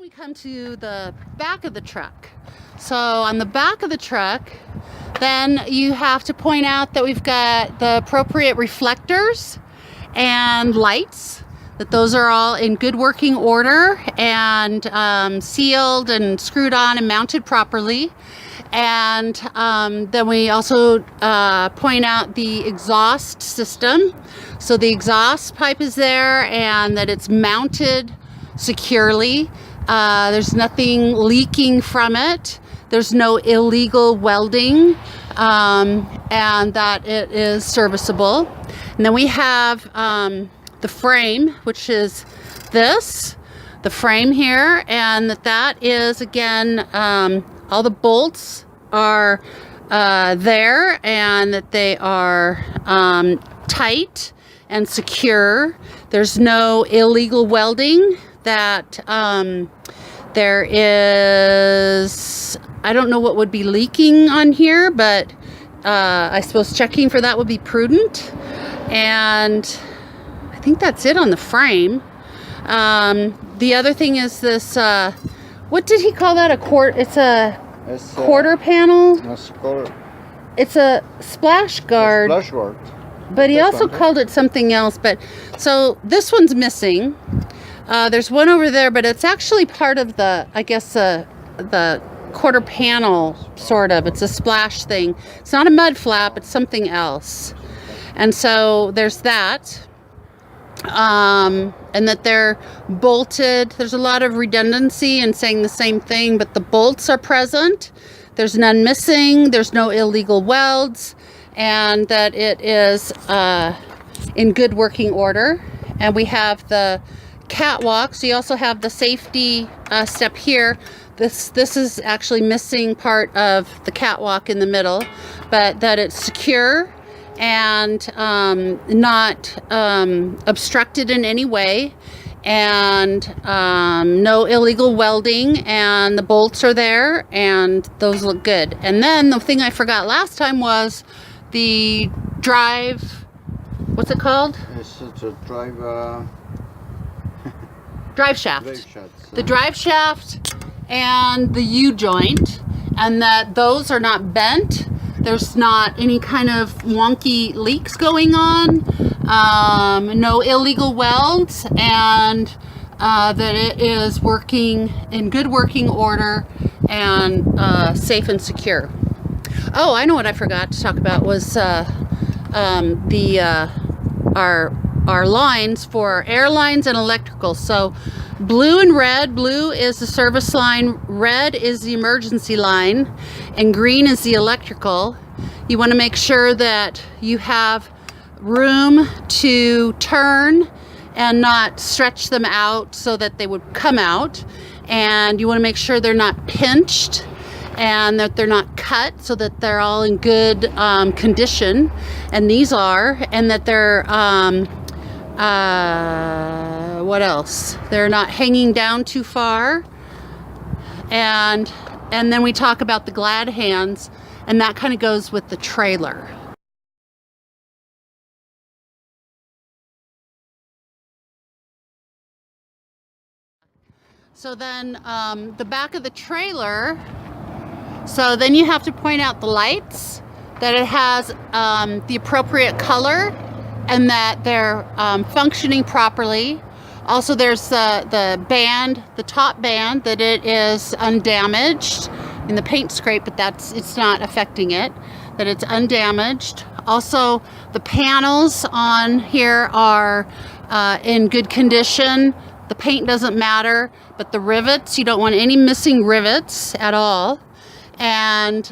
we come to the back of the truck. So on the back of the truck, then you have to point out that we've got the appropriate reflectors and lights, that those are all in good working order and sealed and screwed on and mounted properly. And then we also point out the exhaust system. So the exhaust pipe is there and that it's mounted securely. There's nothing leaking from it. There's no illegal welding, and that it is serviceable. And then we have the frame, which is the frame here, and that is, again, all the bolts are there, and that they are tight and secure. There's no illegal welding. That there is, I don't know what would be leaking on here, but I suppose checking for that would be prudent. And I think that's it on the frame. The other thing is this, what did he call that? It's a quarter panel? It's a splash guard. Splash guard. But he also called it something else. But so this one's missing. There's one over there, but it's actually part of the, I guess, the quarter panel, sort of. It's a splash thing. It's not a mud flap, it's something else. And so there's that. And that they're bolted. There's a lot of redundancy in saying the same thing, but the bolts are present. There's none missing. There's no illegal welds. And that it is in good working order. And we have the catwalk. So you also have the safety step here. This is actually missing part of the catwalk in the middle, but that it's secure and not obstructed in any way, and no illegal welding, and the bolts are there and those look good. And then the thing I forgot last time was the drive, what's it called? It's a drive shaft. The So. drive shaft and the U-joint, and that those are not bent. There's not any kind of wonky leaks going on, no illegal welds, and that it is working in good working order and safe and secure. Oh, I know what I forgot to talk about was our lines for airlines and electrical. So blue and red, blue is the service line, red is the emergency line, and green is the electrical. You want to make sure that you have room to turn and not stretch them out so that they would come out. And you want to make sure they're not pinched and that they're not cut, so that they're all in good condition. And these are, and that they're what else? They're not hanging down too far. And then we talk about the glad hands, and that kind of goes with the trailer. So then the back of the trailer, so then you have to point out the lights, that it has the appropriate color, and that they're functioning properly. Also, there's the band, the top band, that it is undamaged in the paint scrape, but it's not affecting it, that it's undamaged. Also, the panels on here are in good condition. The paint doesn't matter, but the rivets, you don't want any missing rivets at all. And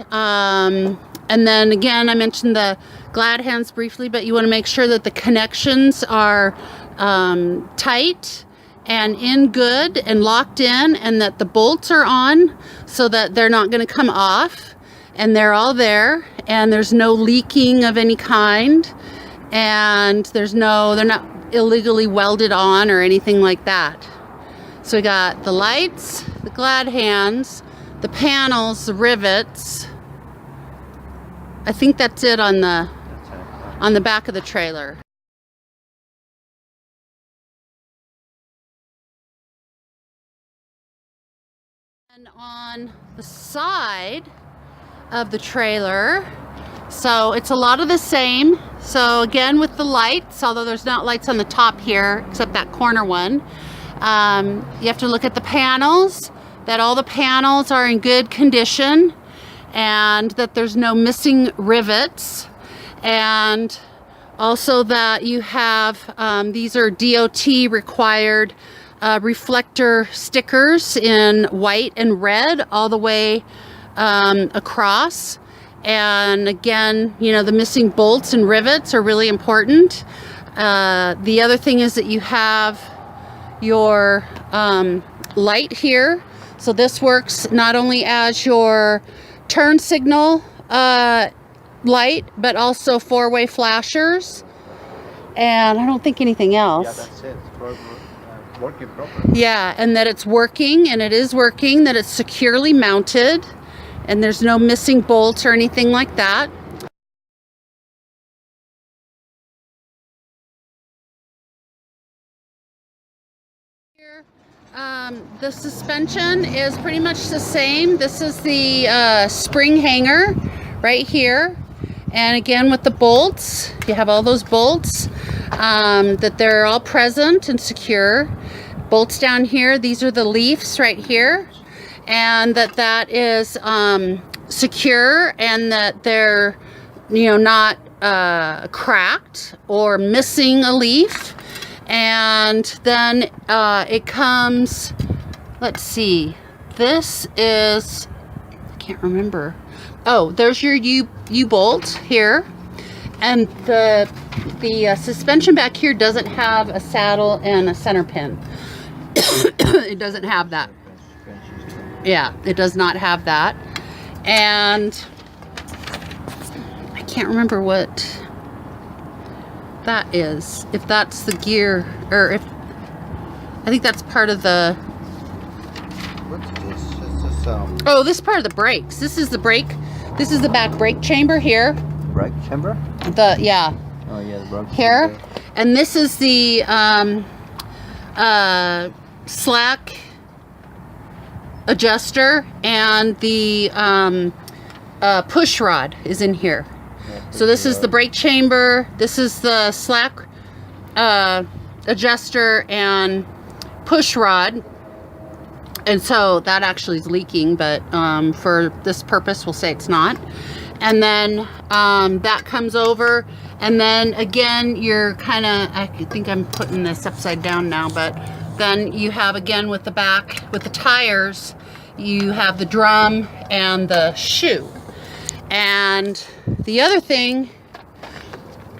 then again, I mentioned the glad hands briefly, but you want to make sure that the connections are tight and in good and locked in, and that the bolts are on so that they're not going to come off, and they're all there, and there's no leaking of any kind, and they're not illegally welded on or anything like that. So we got the lights, the glad hands, the panels, the rivets. I think that's it on the back of the trailer. And on the side of the trailer, so it's a lot of the same. So again, with the lights, although there's not lights on the top here except that corner one, you have to look at the panels, that all the panels are in good condition and that there's no missing rivets, and also that you have these are DOT required reflector stickers in white and red all the way across. And again, you know, the missing bolts and rivets are really important. The other thing is that you have your light here. So this works not only as your turn signal light, but also four-way flashers. And I don't think anything else. Yeah, that's it. It's working properly. Yeah, and that it's working, and it is working, that it's securely mounted, and there's no missing bolts or anything like that. Here, the suspension is pretty much the same. This is the spring hanger right here. And again, with the bolts, you have all those bolts, that they're all present and secure. Bolts down here, these are the leaves right here. And that is secure, and that they're, you know, not cracked or missing a leaf. And then it comes, let's see, this is, I can't remember. Oh, there's your U-bolt here. And the suspension back here doesn't have a saddle and a center pin. It doesn't have that. Yeah, it does not have that. And I can't remember what that is. If that's the gear, or if, I think that's part of the, What's this? It's just, oh, this is part of the brakes. This is the brake. This is the back brake chamber here. brake chamber? Yeah. Oh yeah, the brake Here. chamber. And this is the slack adjuster, and the push rod is in here. Yeah, So this is the brake chamber, this is the slack adjuster and push rod. And so that actually is leaking, but for this purpose, we'll say it's not. And then that comes over, and then again, you're kind of, I think I'm putting this upside down now, but then you have, again, with the back, with the tires, you have the drum and the shoe. And the other thing,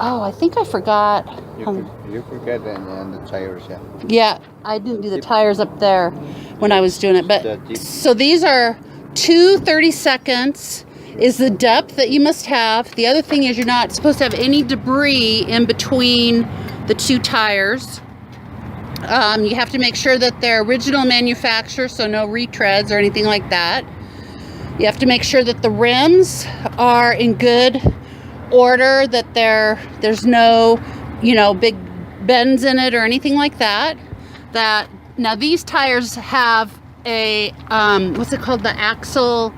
oh, I think I forgot. You forget and the tires, yeah. Yeah, I didn't do the tires up there when I was doing it. But so these are 2 30-seconds is the depth that you must have. The other thing is you're not supposed to have any debris in between the two tires. You have to make sure that they're original manufacturer, so no retreads or anything like that. You have to make sure that the rims are in good order, that there's no, you know, big bends in it or anything like that. Now these tires have a what's it called, the axle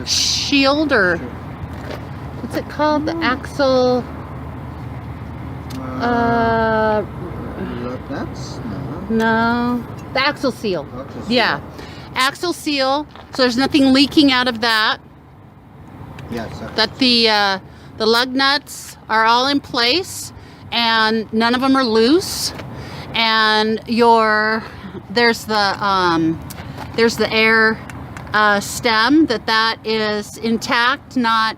shield, or what's it called, the axle nuts? no, the axle seal. Yeah, axle seal. So there's nothing leaking out of that. Yes. That the lug nuts are all in place and none of them are loose. And there's the air stem, that is intact, not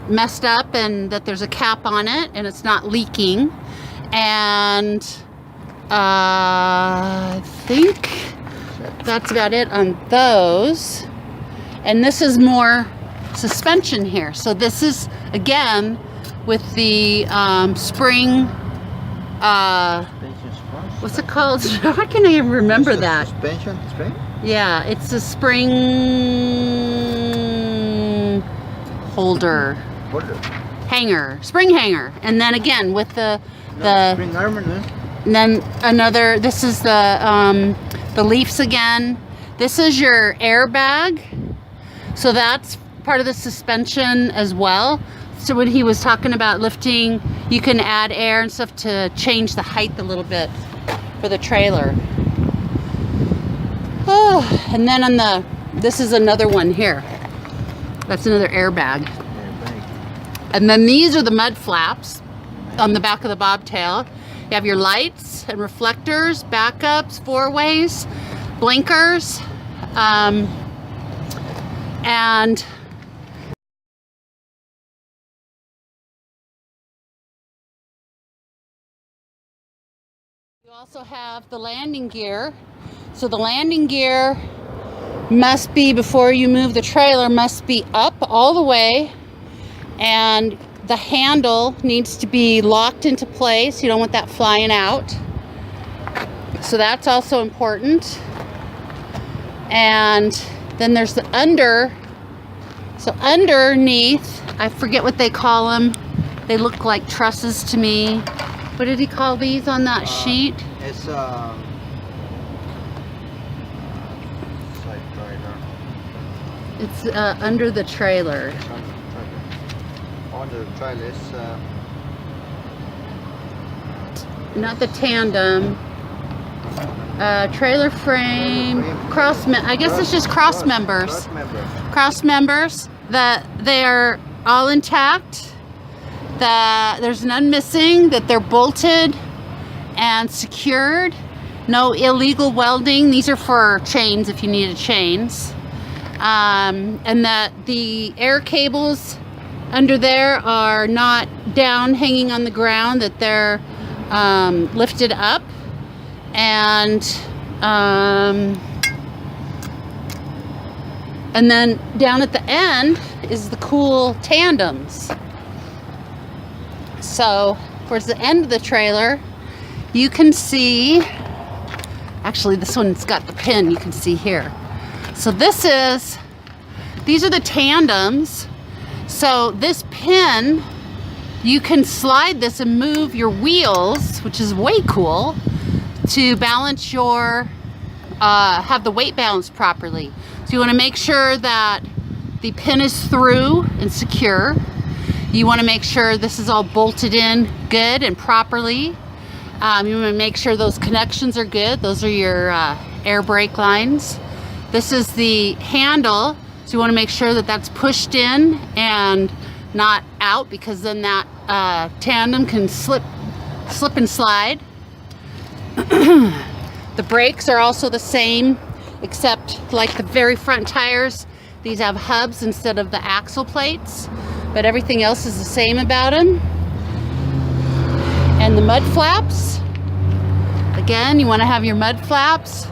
messed up, and that there's a cap on it and it's not leaking. And I think that's about it on those. And this is more suspension here. So this is, again, with the spring, what's it called? How can I even remember that? Suspension spring? Yeah, it's a spring holder. Hanger, spring hanger. And then again with the spring armor, no? and then another, this is the leaves again. This is your airbag. So that's part of the suspension as well. So when he was talking about lifting, you can add air and stuff to change the height a little bit for the trailer. Oh, and then on the, this is another one here. That's another airbag. And then these are the mud flaps on the back of the bobtail. You have your lights and reflectors, backups, four-ways, blinkers, and you also have the landing gear. So the landing gear must be, before you move the trailer, must be up all the way, and the handle needs to be locked into place. You don't want that flying out. So that's also important. And then there's the under. So underneath, I forget what they call them. They look like trusses to me. What did he call these on that sheet? It's side trailer. It's under the trailer. Under the trailer is Not the tandem. Trailer frame. I guess it's just cross members. Cross members. That they are all intact. That there's none missing. That they're bolted and secured. No illegal welding. These are for chains if you needed chains. And that the air cables under there are not down hanging on the ground, that they're lifted up. And then down at the end is the cool tandems. So towards the end of the trailer, you can see, actually this one's got the pin you can see here. So these are the tandems. So this pin, you can slide this and move your wheels, which is way cool, to balance your, have the weight balanced properly. So you want to make sure that the pin is through and secure. You want to make sure this is all bolted in good and properly. You want to make sure those connections are good. Those are your air brake lines. This is the handle. So you want to make sure that that's pushed in and not out, because then that tandem can slip and slide. The brakes are also the same, except like the very front tires, these have hubs instead of the axle plates, but everything else is the same about them. And the mud flaps, again, you want to have your mud flaps.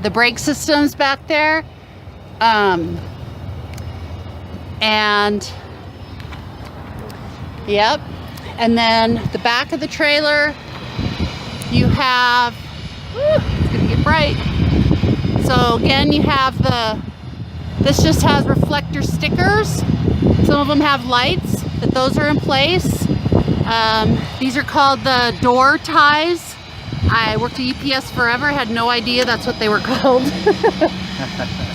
The brake system's back there. And yep, and then the back of the trailer, you have, it's gonna get bright. So again, you have this just has reflector stickers. Some of them have lights, but those are in place. These are called the door ties. I worked at UPS forever, had no idea that's what they were called.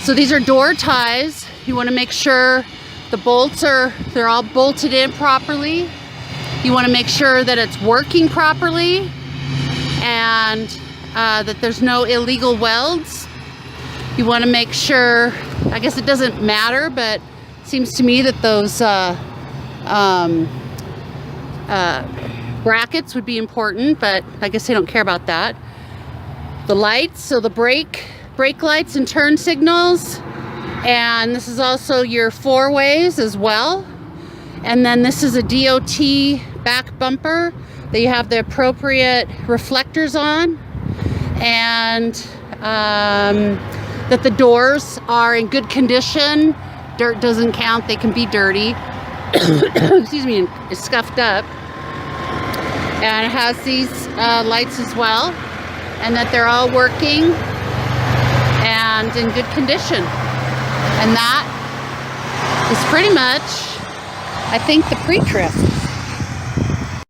So these are door ties. You want to make sure the bolts they're all bolted in properly. You want to make sure that it's working properly, and that there's no illegal welds. You want to make sure, I guess it doesn't matter, but it seems to me that those brackets would be important, but I guess they don't care about that. The lights, so the brake lights and turn signals, and this is also your four-ways as well. And then this is a DOT back bumper that you have the appropriate reflectors on, and that the doors are in good condition. Dirt doesn't count, they can be dirty. Excuse me, it's scuffed up. And it has these lights as well, and that they're all working and in good condition. And that is pretty much, I think, the pre-trip.